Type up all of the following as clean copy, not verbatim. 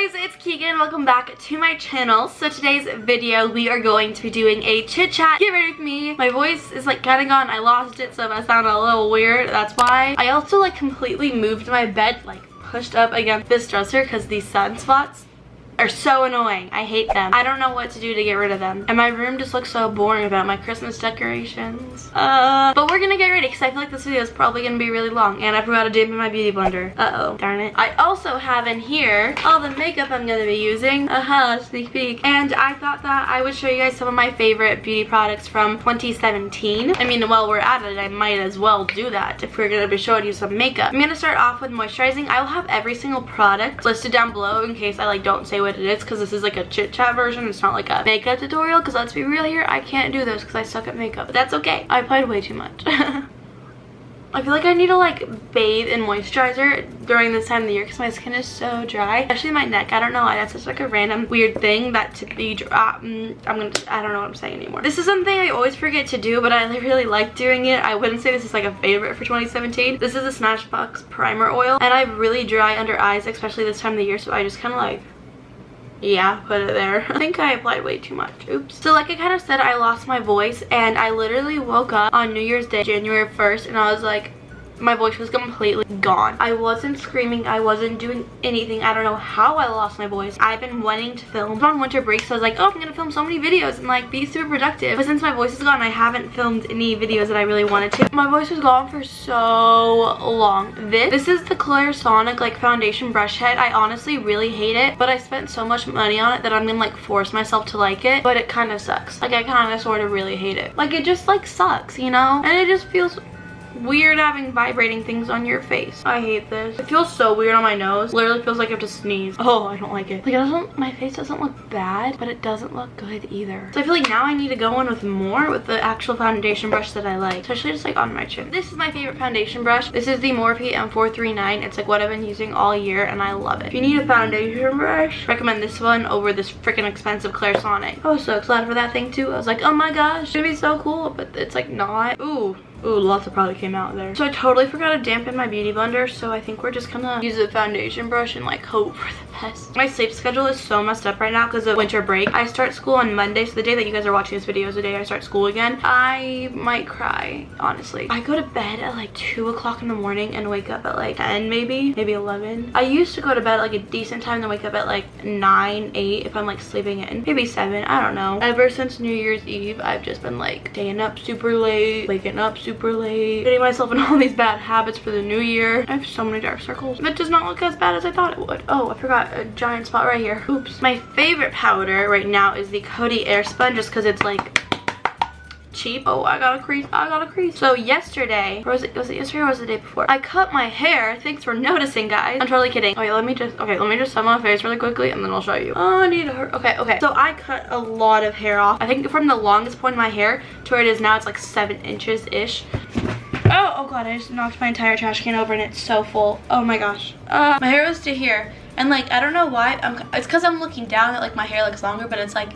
guys, it's Keegan. Welcome back to my channel. So today's video, we are going to be doing a chit chat. Get ready with me. My voice is like kind of gone. I lost it, so if I sound a little weird, that's why. I also like completely moved my bed, like pushed up against this dresser because these sunspots are so annoying. I hate them. I don't know what to do to get rid of them. And my room just looks so boring without my Christmas decorations. But we're gonna get ready because I feel like this video is probably gonna be really long. And I forgot to dip in my beauty blender. Uh-oh. Darn it. I also have in here all the makeup I'm gonna be using. Sneak peek. And I thought that I would show you guys some of my favorite beauty products from 2017. I mean, while we're at it, I might as well do that if we're gonna be showing you some makeup. I'm gonna start off with moisturizing. I will have every single product listed down below in case I like don't say what it is, because this is like a chit chat version. It's not like a makeup tutorial, because let's be real here, I can't do this because I suck at makeup, but that's okay. I played way too much. I feel like I need to like bathe in moisturizer during this time of the year because my skin is so dry, especially my neck. I don't know why, that's just like a random weird thing that to be dry. I don't know what I'm saying anymore. This is something I always forget to do, but I really like doing it. I wouldn't say this is like a favorite for 2017. This is a Smashbox Primer Oil, and I have really dry under eyes, especially this time of the year, so I just kind of like, yeah, put it there. I think I applied way too much. Oops. So like I kind of said, I lost my voice, and I literally woke up on New Year's Day, January 1st, and I was like, my voice was completely gone. I wasn't screaming. I wasn't doing anything. I don't know how I lost my voice. I've been wanting to film. I'm on winter break, so I was like, oh, I'm gonna film so many videos and like be super productive. But since my voice is gone, I haven't filmed any videos that I really wanted to. My voice was gone for so long. This is the Clairsonic like foundation brush head. I honestly really hate it, but I spent so much money on it that I'm gonna like force myself to like it. But it kind of sucks. Like I kind of sort of really hate it. Like it just like sucks, you know? And it just feels weird having vibrating things on your face. I hate this. It feels so weird on my nose. Literally feels like I have to sneeze. Oh, I don't like it. Like it doesn't, my face doesn't look bad, but it doesn't look good either. So I feel like now I need to go in with more with the actual foundation brush that I like, especially just like on my chin. This is my favorite foundation brush. This is the Morphe M439. It's like what I've been using all year, and I love it. If you need a foundation brush, recommend this one over this freaking expensive Clairsonic. I was so excited for that thing too. I was like, oh my gosh, it's gonna be so cool, but it's like not. Ooh, lots of product came out there. So I totally forgot to dampen my beauty blender, so I think we're just gonna use a foundation brush and like hope for the best. My sleep schedule is so messed up right now because of winter break. I start school on Monday, so the day that you guys are watching this video is the day I start school again. I might cry, honestly. I go to bed at like 2 o'clock in the morning and wake up at like 10 maybe 11. I used to go to bed at like a decent time and wake up at like 9, 8 if I'm like sleeping in. Maybe 7, I don't know. Ever since New Year's Eve, I've just been like staying up super late, waking up super late, getting myself in all these bad habits for the new year. I have so many dark circles. It does not look as bad as I thought it would. Oh, I forgot a giant spot right here. Oops. My favorite powder right now is the Coty Airspun, just because it's like cheap. Oh, I got a crease. I got a crease. So yesterday, or was it yesterday or was it the day before? I cut my hair. Thanks for noticing, guys. I'm totally kidding. Okay, let me just set my face really quickly and then I'll show you. Oh, I need to hurt. Okay. So I cut a lot of hair off. I think from the longest point of my hair to where it is now, it's like 7 inches-ish. Oh god, I just knocked my entire trash can over and it's so full. Oh my gosh. My hair was to here. And like, I don't know why. It's because I'm looking down that like my hair looks longer, but it's like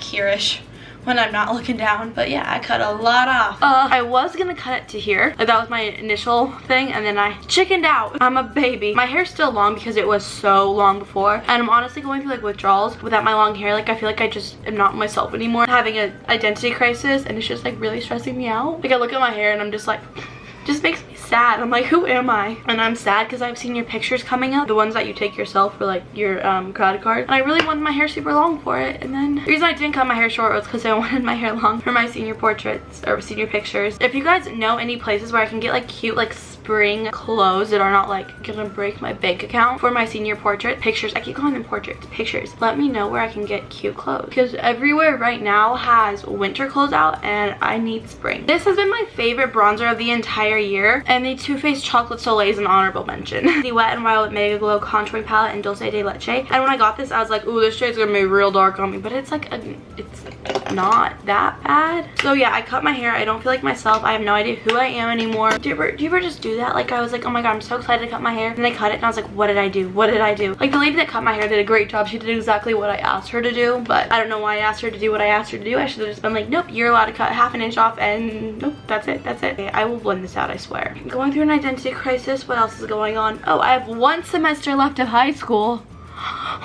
here-ish when I'm not looking down. But yeah, I cut a lot off. I was gonna cut it to here. Like, that was my initial thing, and then I chickened out. I'm a baby. My hair's still long because it was so long before, and I'm honestly going through like withdrawals without my long hair. Like I feel like I just am not myself anymore. Having an identity crisis, and it's just like really stressing me out. Like I look at my hair and I'm just like, just makes me sad. I'm like, who am I? And I'm sad because I've seen your pictures coming up, the ones that you take yourself for like your credit card, and I really wanted my hair super long for it. And then the reason I didn't cut my hair short was because I wanted my hair long for my senior portraits or senior pictures. If you guys know any places where I can get like cute like spring clothes that are not like gonna break my bank account for my senior portrait pictures, I keep calling them portraits, pictures, let me know where I can get cute clothes, because everywhere right now has winter clothes out and I need spring. This has been my favorite bronzer of the entire year, and the Too Faced Chocolate Soleil is an honorable mention. The Wet n Wild Mega Glow Contouring Palette in Dulce de Leche. And when I got this, I was like, ooh, this shade's gonna be real dark on me, but it's like it's not that bad. So yeah, I cut my hair. I don't feel like myself. I have no idea who I am anymore. Do you ever just do that? Like I was like, oh my god, I'm so excited to cut my hair, and I cut it and I was like, what did I do? What did I do? Like the lady that cut my hair did a great job. She did exactly what I asked her to do, but I don't know why I asked her to do what I asked her to do. I should have just been like, nope, you're allowed to cut half an inch off, and nope, that's it. Okay, I will blend this out, I swear. I'm going through an identity crisis. What else is going on? Oh, I have 1 semester left of high school.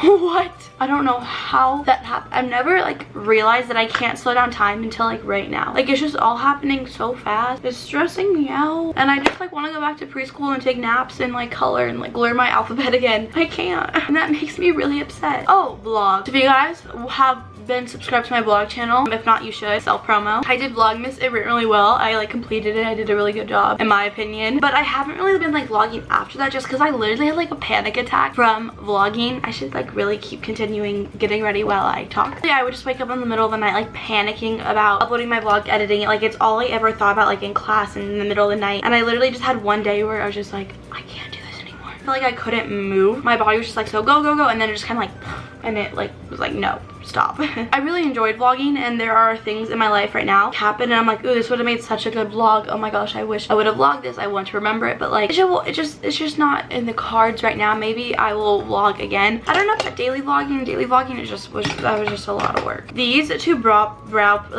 What? I don't know how that happened. I've never like realized that I can't slow down time until like right now. Like it's just all happening so fast. It's stressing me out. And I just like want to go back to preschool and take naps and like color and like learn my alphabet again. I can't. And that makes me really upset. Oh, vlog. If you guys have been subscribed to my vlog channel, if not, you should. Self-promo. I did Vlogmas. It went really well. I like completed it. I did a really good job in my opinion, but I haven't really been like vlogging after that just because I literally had like a panic attack from vlogging. I should like really keep continuing getting ready while I talk. Yeah, I would just wake up in the middle of the night like panicking about uploading my vlog, editing it. Like it's all I ever thought about like in class and in the middle of the night, and I literally just had one day where I was just like, I can't do this anymore. I feel like I couldn't move. My body was just like, so go, go, go, and then it just kind of like, and it like was like, no, stop. I really enjoyed vlogging, and there are things in my life right now happen and I'm like, ooh, this would have made such a good vlog. Oh my gosh, I wish I would have vlogged this. I want to remember it, but like it's just not in the cards right now. Maybe I will vlog again. I don't know about daily vlogging is just that was just a lot of work. These two brow products,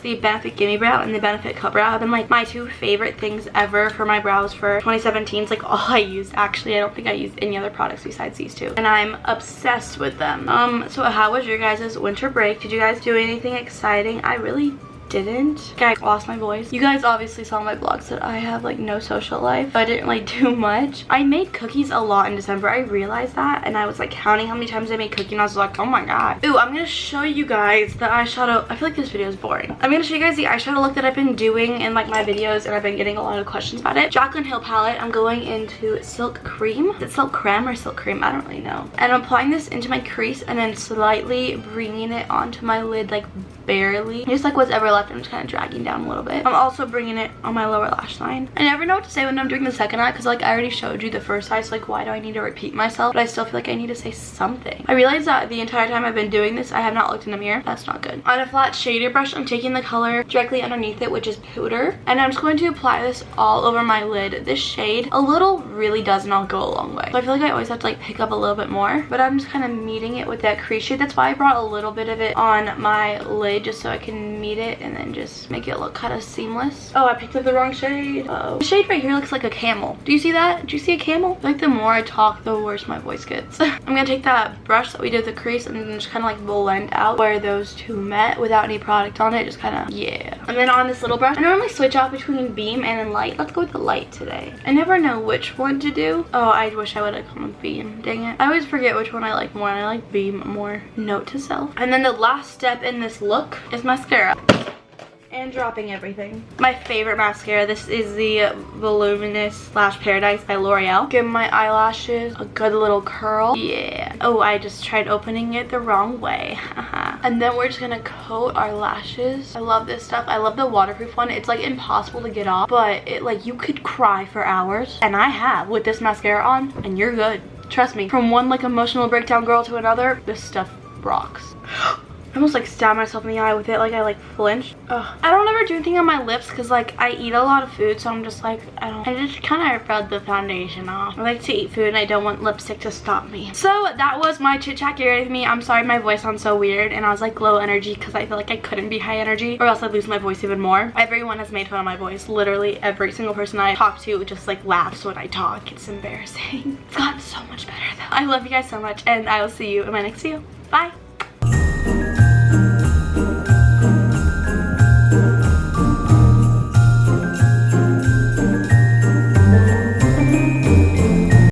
the Benefit Gimme Brow and the Benefit Cut Brow, have been like my two favorite things ever for my brows for 2017. It's like all I used. Actually, I don't think I used any other products besides these two, and I'm obsessed with them. So how was your guys' winter break? Did you guys do anything exciting? I really didn't. I lost my voice. You guys obviously saw my vlogs that I have like no social life. I didn't like do much. I made cookies a lot in December. I realized that, and I was like counting how many times I made cookies, and I was like, oh my god. Ooh, I'm gonna show you guys the eyeshadow. I feel like this video is boring. I'm gonna show you guys the eyeshadow look that I've been doing in like my videos, and I've been getting a lot of questions about it. Jaclyn Hill palette. I'm going into Silk Cream. Is it Silk Creme or Silk Cream? I don't really know. And I'm applying this into my crease and then slightly bringing it onto my lid, like barely. Just like what's ever left, I'm just kind of dragging down a little bit. I'm also bringing it on my lower lash line. I never know what to say when I'm doing the second eye because like I already showed you the first eye, so like why do I need to repeat myself? But I still feel like I need to say something. I realized that the entire time I've been doing this, I have not looked in the mirror. That's not good. On a flat shader brush, I'm taking the color directly underneath it, which is Pooter, and I'm just going to apply this all over my lid. This shade, a little really does not go a long way. So I feel like I always have to like pick up a little bit more, but I'm just kind of meeting it with that crease shade. That's why I brought a little bit of it on my lid, just so I can meet it and then just make it look kind of seamless. Oh, I picked up the wrong shade. Uh-oh. The shade right here looks like a camel. Do you see that? Do you see a camel? Like the more I talk, the worse my voice gets. I'm gonna take that brush that we did with the crease and then just kind of like blend out where those two met without any product on it. Just kind of, yeah. And then on this little brush, I normally switch out between Beam and Enlight. Let's go with the light today. I never know which one to do. Oh, I wish I would have come with Beam. Dang it. I always forget which one I like more, and I like Beam more. Note to self. And then the last step in this look is mascara. And dropping everything. My favorite mascara. This is the Voluminous Lash Paradise by L'Oreal. Give my eyelashes a good little curl. Yeah. Oh, I just tried opening it the wrong way. And then we're just gonna coat our lashes. I love this stuff. I love the waterproof one. It's like impossible to get off, but it like you could cry for hours, and I have with this mascara on, and you're good. Trust me. From one like emotional breakdown girl to another, this stuff rocks. I almost like stabbed myself in the eye with it, like I like flinched. Ugh. I don't ever do anything on my lips because like I eat a lot of food, so I'm just like, I just kind of rub the foundation off. I like to eat food and I don't want lipstick to stop me. So that was my chit chat. Get ready with me. I'm sorry my voice sounds so weird and I was like low energy because I feel like I couldn't be high energy or else I'd lose my voice even more. Everyone has made fun of my voice. Literally every single person I talk to just like laughs when I talk. It's embarrassing. It's gotten so much better though. I love you guys so much, and I will see you in my next video. Bye.